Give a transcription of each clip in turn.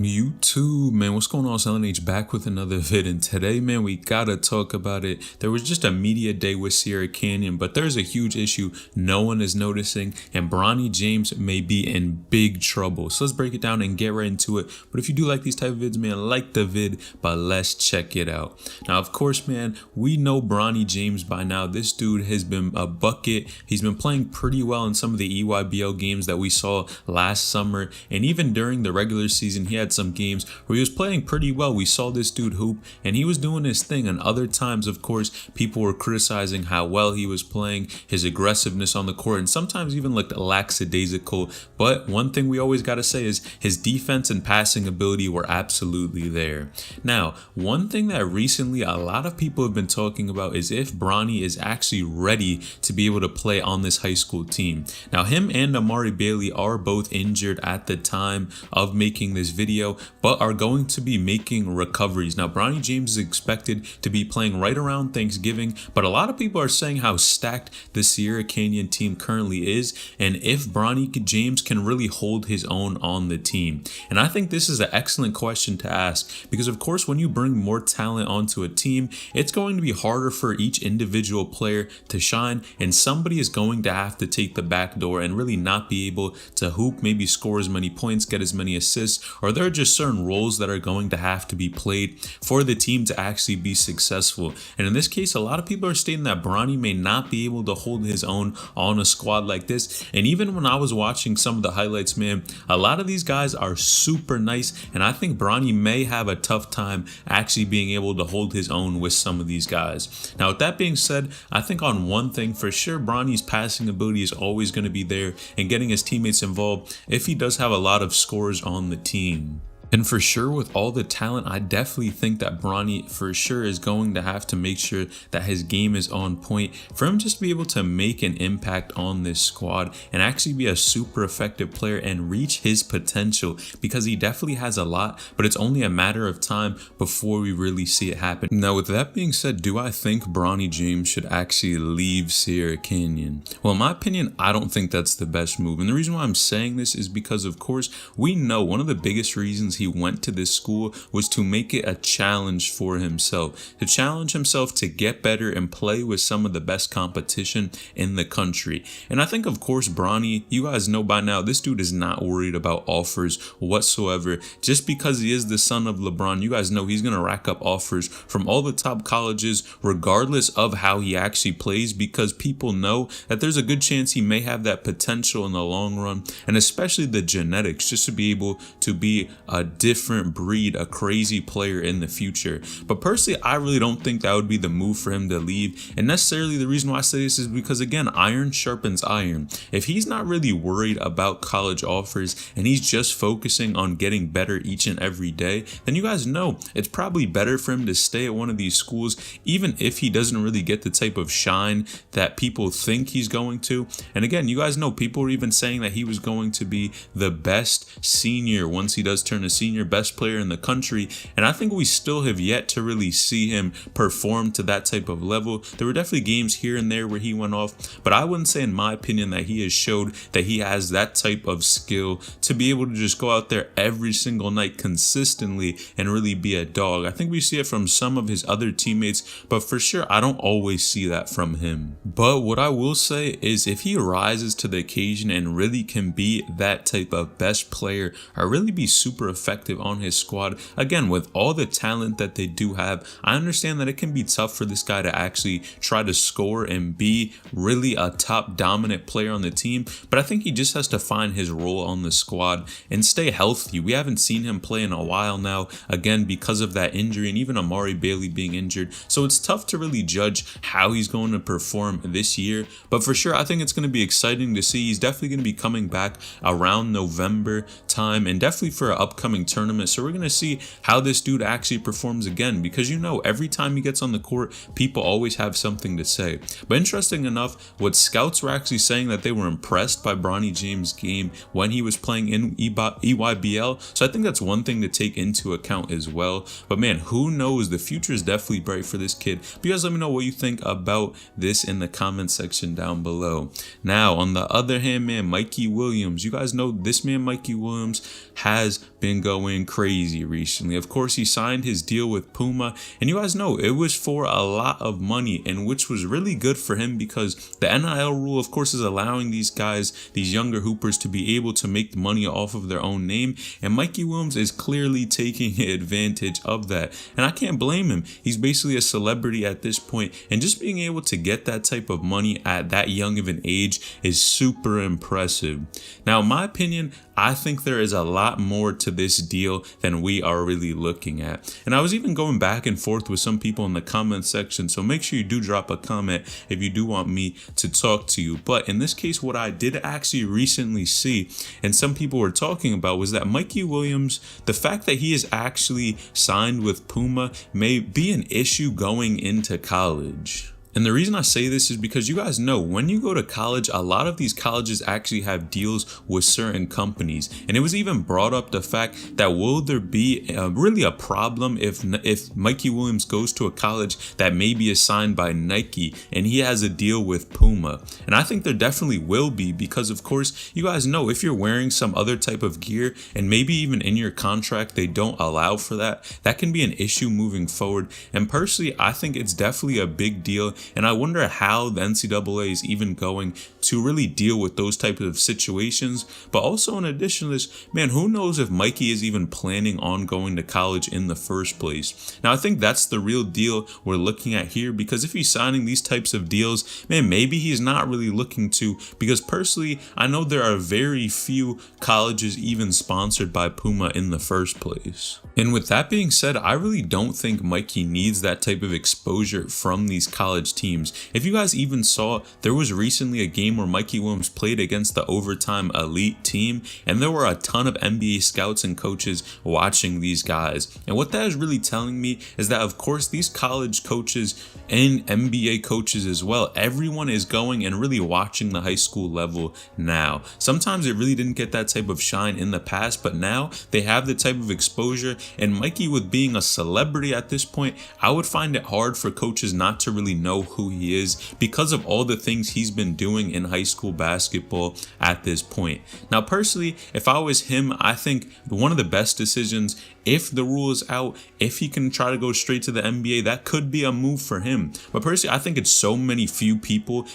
YouTube, man, what's going on? It's LNH back with another vid, and today, man, we gotta talk about it. There was just a media day with Sierra Canyon, but there's a huge issue no one is noticing, and Bronny James may be in big trouble. So let's break it down and get right into it. But if you do like these type of vids, man, like the vid, but let's check it out. Now, of course, man, we know Bronny James by now. This dude has been a bucket. He's been playing pretty well in some of the EYBL games that we saw last summer, and even during the regular season, he had some games where he was playing pretty well. We saw this dude hoop and he was doing his thing, and other times, of course, people were criticizing how well he was playing, his aggressiveness on the court, and sometimes even looked lackadaisical. But one thing we always got to say is his defense and passing ability were absolutely there. Now, one thing that recently a lot of people have been talking about is if Bronny is actually ready to be able to play on this high school team. Now, him and Amari Bailey are both injured at the time of making this video, but are going to be making recoveries. Now, Bronny James is expected to be playing right around Thanksgiving, but a lot of people are saying how stacked the Sierra Canyon team currently is, and if Bronny James can really hold his own on the team. And I think this is an excellent question to ask, because of course, when you bring more talent onto a team, it's going to be harder for each individual player to shine, and somebody is going to have to take the back door and really not be able to hoop, maybe score as many points, get as many assists, or there are just certain roles that are going to have to be played for the team to actually be successful. And in this case, a lot of people are stating that Bronny may not be able to hold his own on a squad like this. And even when I was watching some of the highlights, man, a lot of these guys are super nice, and I think Bronny may have a tough time actually being able to hold his own with some of these guys. Now, with that being said, I think on one thing for sure, Bronny's passing ability is always going to be there, and getting his teammates involved if he does have a lot of scores on the team. And for sure, with all the talent, I definitely think that Bronny for sure is going to have to make sure that his game is on point for him just to be able to make an impact on this squad and actually be a super effective player and reach his potential, because he definitely has a lot, but it's only a matter of time before we really see it happen. Now, with that being said, do I think Bronny James should actually leave Sierra Canyon? Well, in my opinion, I don't think that's the best move. And the reason why I'm saying this is because, of course, we know one of the biggest reasons he went to this school was to make it a challenge for himself, to challenge himself to get better and play with some of the best competition in the country. And I think, of course, Bronny, you guys know by now, this dude is not worried about offers whatsoever. Just because he is the son of LeBron, you guys know he's going to rack up offers from all the top colleges, regardless of how he actually plays, because people know that there's a good chance he may have that potential in the long run, and especially the genetics, just to be able to be a different breed, a crazy player in the future. But personally, I really don't think that would be the move for him to leave. And necessarily the reason why I say this is because, again, iron sharpens iron. If he's not really worried about college offers and he's just focusing on getting better each and every day, then you guys know it's probably better for him to stay at one of these schools, even if he doesn't really get the type of shine that people think he's going to. And again, you guys know people are even saying that he was going to be the best senior once he does turn a senior, best player in the country, and I think we still have yet to really see him perform to that type of level. There were definitely games here and there where he went off, but I wouldn't say, in my opinion, that he has showed that he has that type of skill to be able to just go out there every single night consistently and really be a dog. I think we see it from some of his other teammates, but for sure, I don't always see that from him. But what I will say is, if he rises to the occasion and really can be that type of best player or really be super effective on his squad, again, with all the talent that they do have, I understand that it can be tough for this guy to actually try to score and be really a top dominant player on the team, but I think he just has to find his role on the squad and stay healthy. We haven't seen him play in a while now, again, because of that injury and even Amari Bailey being injured, so it's tough to really judge how he's going to perform this year. But for sure, I think it's going to be exciting to see. He's definitely going to be coming back around November time, and definitely for an upcoming tournament, so we're going to see how this dude actually performs again, because you know every time he gets on the court, people always have something to say. But interesting enough, what scouts were actually saying that they were impressed by Bronny James' game when he was playing in EYBL, so I think that's one thing to take into account as well. But man, who knows, the future is definitely bright for this kid. But you guys let me know what you think about this in the comment section down below. Now, on the other hand, man, Mikey Willams, you guys know this man Mikey Willams has been going crazy recently. Of course, he signed his deal with Puma, and you guys know it was for a lot of money, and which was really good for him because the NIL rule, of course, is allowing these guys, these younger hoopers, to be able to make money off of their own name, and Mikey Willams is clearly taking advantage of that, and I can't blame him. He's basically a celebrity at this point, and just being able to get that type of money at that young of an age is super impressive. Now, in my opinion, I think there is a lot more to this deal than we are really looking at. And I was even going back and forth with some people in the comment section, so make sure you do drop a comment if you do want me to talk to you. But in this case, what I did actually recently see, and some people were talking about, was that Mikey Willams, the fact that he is actually signed with Puma may be an issue going into college. And the reason I say this is because you guys know when you go to college, a lot of these colleges actually have deals with certain companies. And it was even brought up the fact that will there be really a problem if Mikey Willams goes to a college that maybe is signed by Nike and he has a deal with Puma. And I think there definitely will be because, of course, you guys know if you're wearing some other type of gear and maybe even in your contract they don't allow for that, that can be an issue moving forward. And personally, I think it's definitely a big deal. And I wonder how the NCAA is even going to really deal with those types of situations. But also in addition to this, man, who knows if Mikey is even planning on going to college in the first place. Now, I think that's the real deal we're looking at here, because if he's signing these types of deals, man, maybe he's not really looking to, because personally, I know there are very few colleges even sponsored by Puma in the first place. And with that being said, I really don't think Mikey needs that type of exposure from these college teams. If you guys even saw, there was recently a game where Mikey Willams played against the overtime elite team, and there were a ton of NBA scouts and coaches watching these guys. And what that is really telling me is that, of course, these college coaches and NBA coaches as well, everyone is going and really watching the high school level now. Sometimes it really didn't get that type of shine in the past, but now they have the type of exposure. And Mikey, with being a celebrity at this point, I would find it hard for coaches not to really know who he is because of all the things he's been doing in high school basketball at this point. Now, personally, if I was him, I think one of the best decisions, if the rule is out, if he can try to go straight to the NBA, that could be a move for him. But personally, I think it's so few people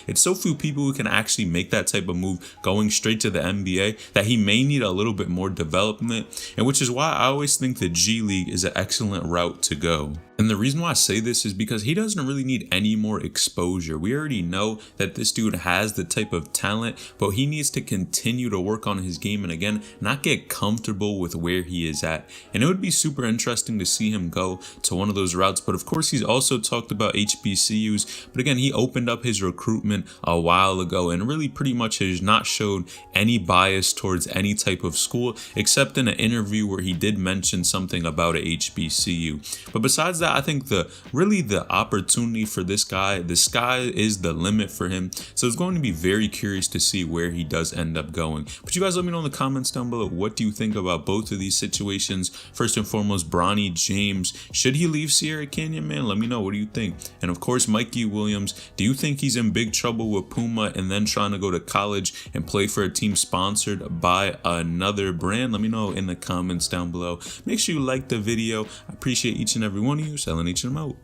who can actually make that type of move going straight to the NBA that he may need a little bit more development, and which is why I always think the G League is an excellent route to go. And the reason why I say this is because he doesn't really need any more exposure. We already know that this dude has the type of talent, but he needs to continue to work on his game and, again, not get comfortable with where he is at. And it would be super interesting to see him go to one of those routes. But of course, he's also talked about HBCUs. But again, he opened up his recruitment a while ago and really pretty much has not showed any bias towards any type of school, except in an interview where he did mention something about a HBCU. But besides that, I think the opportunity for this guy, the sky is the limit for him. So it's going to be very curious to see where he does end up going. But you guys let me know in the comments down below, what do you think about both of these situations? First and foremost, Bronny James, should he leave Sierra Canyon, man? Let me know, what do you think? And of course, Mikey Willams, do you think he's in big trouble with Puma and then trying to go to college and play for a team sponsored by another brand? Let me know in the comments down below. Make sure you like the video. I appreciate each and every one of you. Selling each of them out.